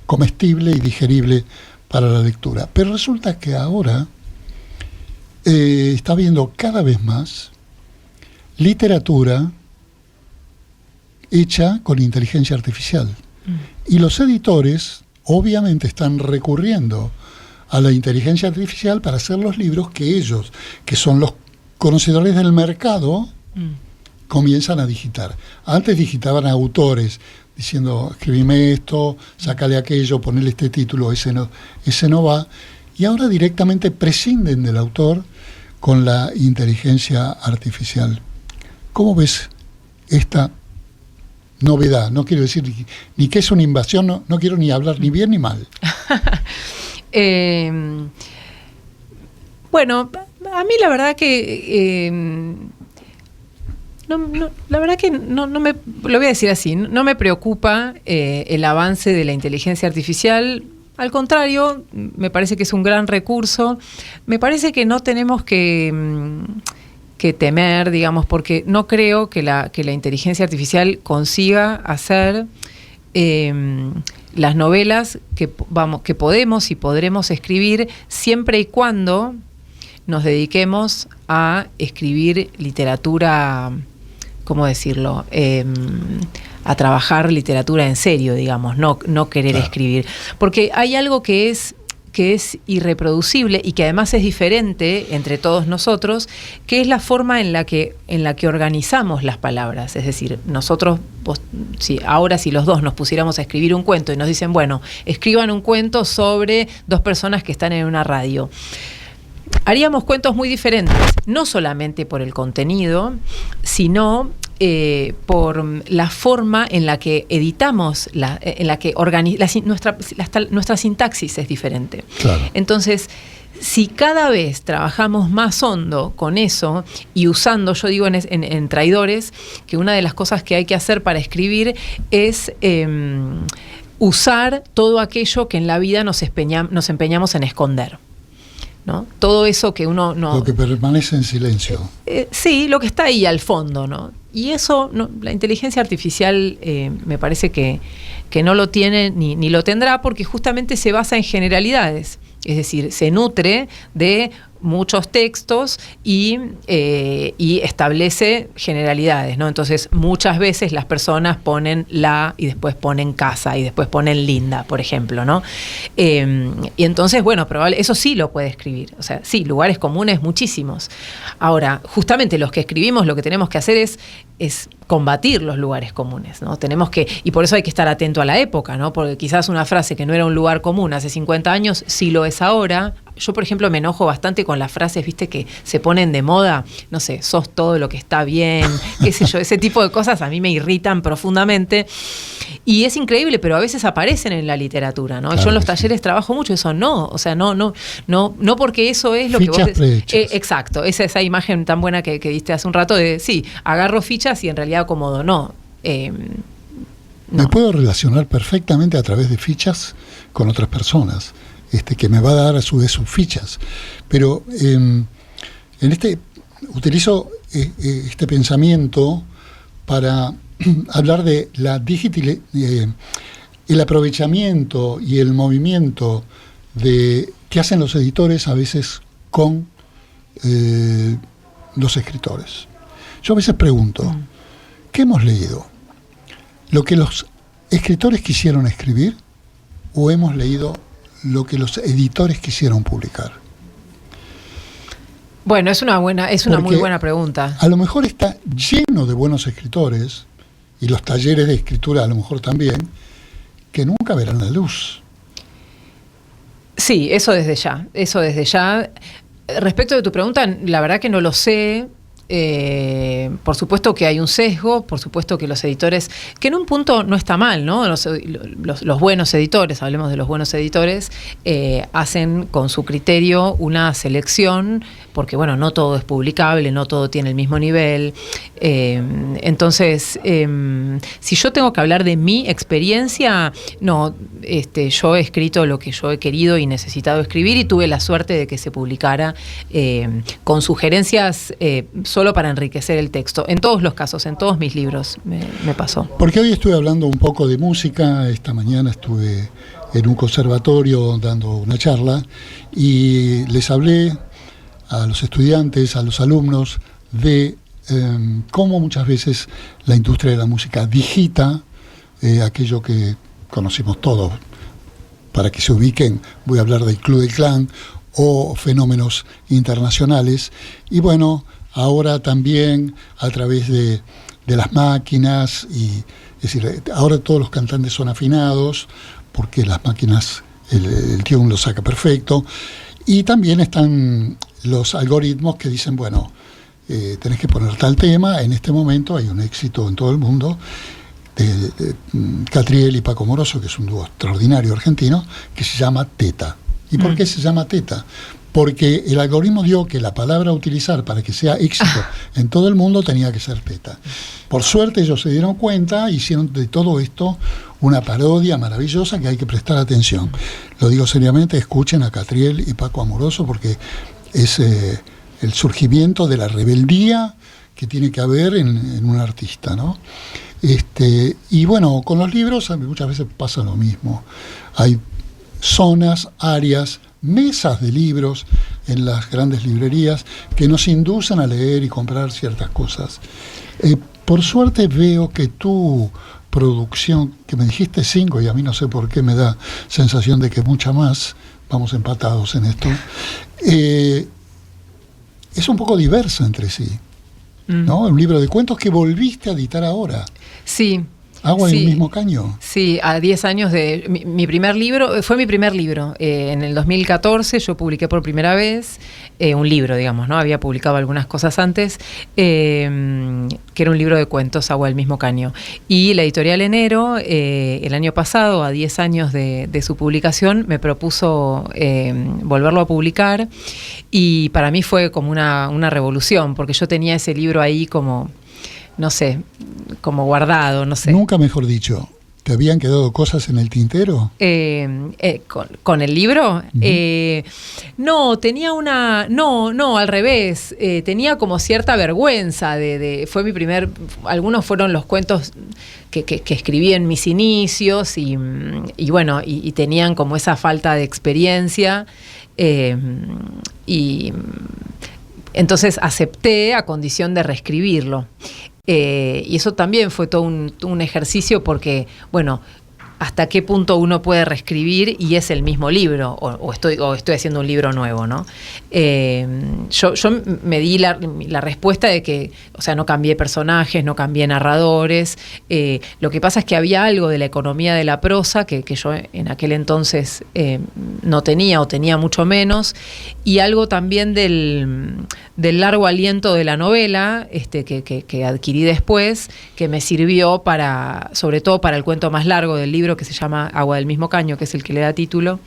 comestible y digerible para la lectura. Pero resulta que ahora está habiendo cada vez más literatura hecha con inteligencia artificial. Y los editores, obviamente, están recurriendo a la inteligencia artificial para hacer los libros que ellos, que son los conocedores del mercado, comienzan a digitar. Antes digitaban a autores, diciendo, escribime esto, sácale aquello, ponele este título, ese no va. Y ahora directamente prescinden del autor con la inteligencia artificial. ¿Cómo ves esta novedad? No quiero decir ni que es una invasión, no quiero ni hablar ni bien ni mal. Bueno, a mí la verdad que la verdad que no me, lo voy a decir así, no me preocupa el avance de la inteligencia artificial. Al contrario, me parece que es un gran recurso. Me parece que no tenemos que temer, digamos, porque no creo que la inteligencia artificial consiga hacer las novelas que podemos y podremos escribir siempre y cuando nos dediquemos a escribir literatura, ¿cómo decirlo? A trabajar literatura en serio, digamos, no querer escribir. Porque hay algo que es irreproducible y que además es diferente entre todos nosotros, que es la forma en la que organizamos las palabras. Es decir, nosotros, ahora si los dos nos pusiéramos a escribir un cuento y nos dicen, bueno, escriban un cuento sobre dos personas que están en una radio, haríamos cuentos muy diferentes, no solamente por el contenido, sino por la forma en la que editamos, en la que nuestra sintaxis es diferente. Claro. Entonces, si cada vez trabajamos más hondo con eso y usando, yo digo en Traidores, que una de las cosas que hay que hacer para escribir es usar todo aquello que en la vida nos empeñamos en esconder, ¿no? Todo eso que uno no... Lo que permanece en silencio. Sí, lo que está ahí al fondo, ¿no? Y eso, la inteligencia artificial me parece que no lo tiene ni lo tendrá, porque justamente se basa en generalidades. Es decir, se nutre de muchos textos y establece generalidades, ¿no? Entonces, muchas veces las personas ponen la y después ponen casa y después ponen linda, por ejemplo, ¿no? Y entonces, bueno, eso sí lo puede escribir. O sea, sí, lugares comunes muchísimos. Ahora, justamente los que escribimos lo que tenemos que hacer es combatir los lugares comunes, ¿no? Y por eso hay que estar atento a la época, ¿no? Porque quizás una frase que no era un lugar común hace 50 años, sí lo es ahora. Yo, por ejemplo, me enojo bastante con las frases, viste, que se ponen de moda, no sé, sos todo lo que está bien, qué sé yo, ese tipo de cosas a mí me irritan profundamente. Y es increíble, pero a veces aparecen en la literatura, ¿no? Claro, yo en los talleres trabajo mucho eso, no porque eso es lo fichas que vos... exacto, esa imagen tan buena que diste hace un rato de, sí, agarro fichas y en realidad acomodo, no. Me puedo relacionar perfectamente a través de fichas con otras personas, que me va a dar a su vez sus fichas. Pero utilizo este pensamiento para hablar de el aprovechamiento y el movimiento que hacen los editores a veces con los escritores. Yo a veces pregunto, ¿qué hemos leído? ¿Lo que los escritores quisieron escribir o hemos leído lo que los editores quisieron publicar? Bueno, es una muy buena pregunta. A lo mejor está lleno de buenos escritores, y los talleres de escritura a lo mejor también, que nunca verán la luz. Sí, eso desde ya. Respecto de tu pregunta, la verdad que no lo sé. Por supuesto que hay un sesgo, por supuesto que los editores, que en un punto no está mal, ¿no? Los buenos editores, hablemos de los buenos editores, hacen con su criterio una selección, porque bueno, no todo es publicable, no todo tiene el mismo nivel. Entonces, si yo tengo que hablar de mi experiencia, no, yo he escrito lo que yo he querido y necesitado escribir, y tuve la suerte de que se publicara con sugerencias solo para enriquecer el texto. En todos los casos, en todos mis libros me pasó. Porque hoy estuve hablando un poco de música, esta mañana estuve en un conservatorio dando una charla y les hablé a los estudiantes, a los alumnos, de cómo muchas veces la industria de la música digita aquello que conocimos todos. Para que se ubiquen, voy a hablar del Club del Clan o fenómenos internacionales. Y bueno, ahora también a través de las máquinas, y es decir, ahora todos los cantantes son afinados porque las máquinas, el tune lo saca perfecto, y también están los algoritmos que dicen, bueno, tenés que poner tal tema, en este momento hay un éxito en todo el mundo de Catriel y Paco Moroso, que es un dúo extraordinario argentino, que se llama Teta. ¿Y por qué se llama Teta? Porque el algoritmo dio que la palabra a utilizar para que sea éxito en todo el mundo tenía que ser teta. Por suerte ellos se dieron cuenta, hicieron de todo esto una parodia maravillosa que hay que prestar atención. Lo digo seriamente, escuchen a Catriel y Paco Amoroso, porque es el surgimiento de la rebeldía que tiene que haber en un artista, ¿no? Y bueno, con los libros muchas veces pasa lo mismo. Hay zonas, áreas, mesas de libros en las grandes librerías que nos inducen a leer y comprar ciertas cosas. Por suerte veo que tu producción, que me dijiste 5 y a mí no sé por qué me da sensación de que mucha más, vamos empatados en esto, es un poco diversa entre sí, ¿no? Un libro de cuentos que volviste a editar ahora. Sí. ¿Agua del mismo caño? Sí, a 10 años de... Mi primer libro, fue mi primer libro. En el 2014 yo publiqué por primera vez un libro, digamos, ¿no? Había publicado algunas cosas antes, que era un libro de cuentos, Agua del mismo caño. Y la editorial Enero, el año pasado, a 10 años de su publicación, me propuso volverlo a publicar. Y para mí fue como una revolución, porque yo tenía ese libro ahí como... no sé, como guardado, no sé. Nunca mejor dicho, ¿te habían quedado cosas en el tintero? ¿Con el libro? Uh-huh. No, tenía no, al revés. Tenía como cierta vergüenza fue mi primer, algunos fueron los cuentos que escribí en mis inicios y bueno, y tenían como esa falta de experiencia y entonces acepté a condición de reescribirlo. Y eso también fue todo un ejercicio porque, bueno, hasta qué punto uno puede reescribir y es el mismo libro, o estoy haciendo un libro nuevo, ¿no? Yo me di la respuesta de que, o sea, no cambié personajes, no cambié narradores. Lo que pasa es que había algo de la economía de la prosa que yo en aquel entonces no tenía, o tenía mucho menos, y algo también del largo aliento de la novela que adquirí después, que me sirvió sobre todo para el cuento más largo del libro, que se llama Agua del mismo caño, que es el que le da título,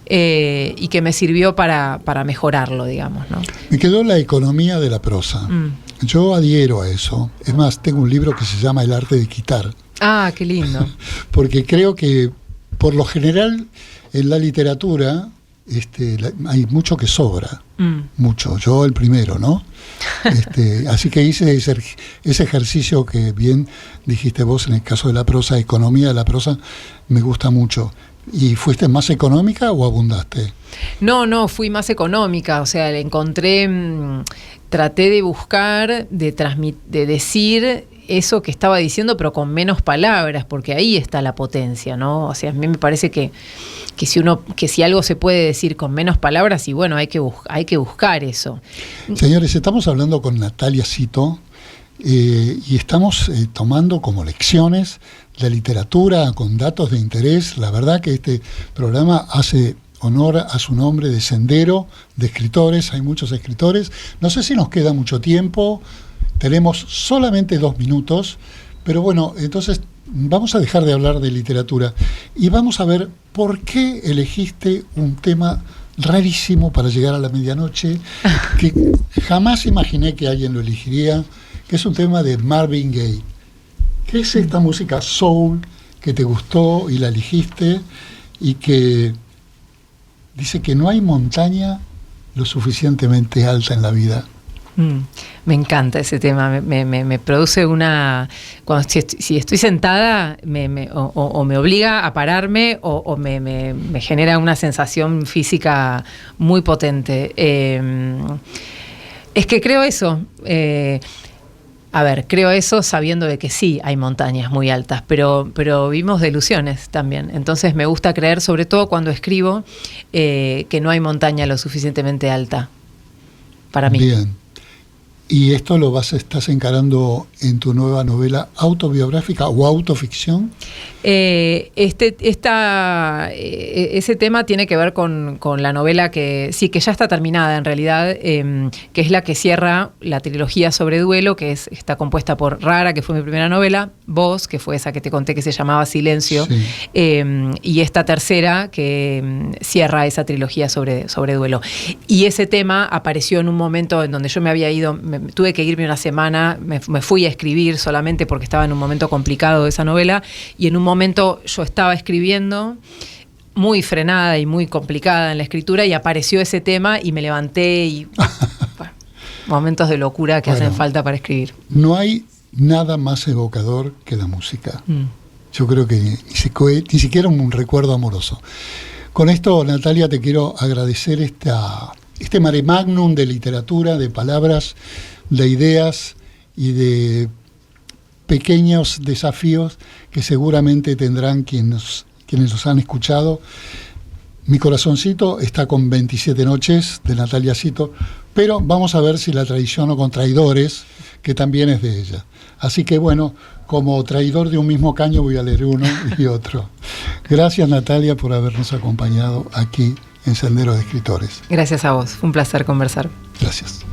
y que me sirvió para mejorarlo, digamos, ¿no? Me quedó la economía de la prosa. Yo adhiero a eso. Es más, tengo un libro que se llama El arte de quitar. Ah, qué lindo. Porque creo que, por lo general, en la literatura hay mucho que sobra. Mucho. Yo el primero, ¿no? Así que hice ese ejercicio que bien dijiste vos en el caso de la prosa, economía de la prosa, me gusta mucho. ¿Y fuiste más económica o abundaste? No, fui más económica, o sea, traté de buscar, de decir eso que estaba diciendo, pero con menos palabras, porque ahí está la potencia, ¿no? O sea, a mí me parece que si algo se puede decir con menos palabras, y bueno, hay que buscar eso. Señores, estamos hablando con Natalia Cito, y estamos tomando como lecciones la literatura con datos de interés. La verdad que este programa hace honor a su nombre de Sendero de Escritores. Hay muchos escritores. No sé si nos queda mucho tiempo. Tenemos solamente 2 minutos. Pero bueno, entonces vamos a dejar de hablar de literatura y vamos a ver por qué elegiste un tema rarísimo para llegar a la medianoche, que jamás imaginé que alguien lo elegiría, que es un tema de Marvin Gaye. ¿Qué es esta música soul que te gustó y la elegiste y que dice que no hay montaña lo suficientemente alta en la vida? Me encanta ese tema, me produce una... si estoy sentada o me obliga a pararme o me genera una sensación física muy potente. Es que creo eso. Creo eso sabiendo de que sí hay montañas muy altas, pero vivimos de ilusiones también. Entonces me gusta creer, sobre todo cuando escribo, que no hay montaña lo suficientemente alta para mí. Bien. ¿Y esto estás encarando en tu nueva novela autobiográfica o autoficción? Ese tema tiene que ver con la novela que ya está terminada en realidad, que es la que cierra la trilogía sobre duelo, que está compuesta por Rara, que fue mi primera novela, Vos, que fue esa que te conté que se llamaba Silencio, sí. Y esta tercera que cierra esa trilogía sobre duelo. Y ese tema apareció en un momento en donde yo me había ido, tuve que irme una semana, me fui a escribir solamente porque estaba en un momento complicado de esa novela, y en un momento yo estaba escribiendo muy frenada y muy complicada en la escritura y apareció ese tema y me levanté y bueno, momentos de locura que hacen falta para escribir. No hay nada más evocador que la música. Yo creo que ni siquiera un recuerdo amoroso. Con esto, Natalia, te quiero agradecer este mare magnum de literatura, de palabras, de ideas y de pequeños desafíos que seguramente tendrán quienes los han escuchado. Mi corazoncito está con 27 noches de Natalia Cito, pero vamos a ver si la traiciono con Traidores, que también es de ella. Así que bueno, como traidor de un mismo caño voy a leer uno y otro. Gracias, Natalia, por habernos acompañado aquí en Sendero de Escritores. Gracias a vos, fue un placer conversar. Gracias.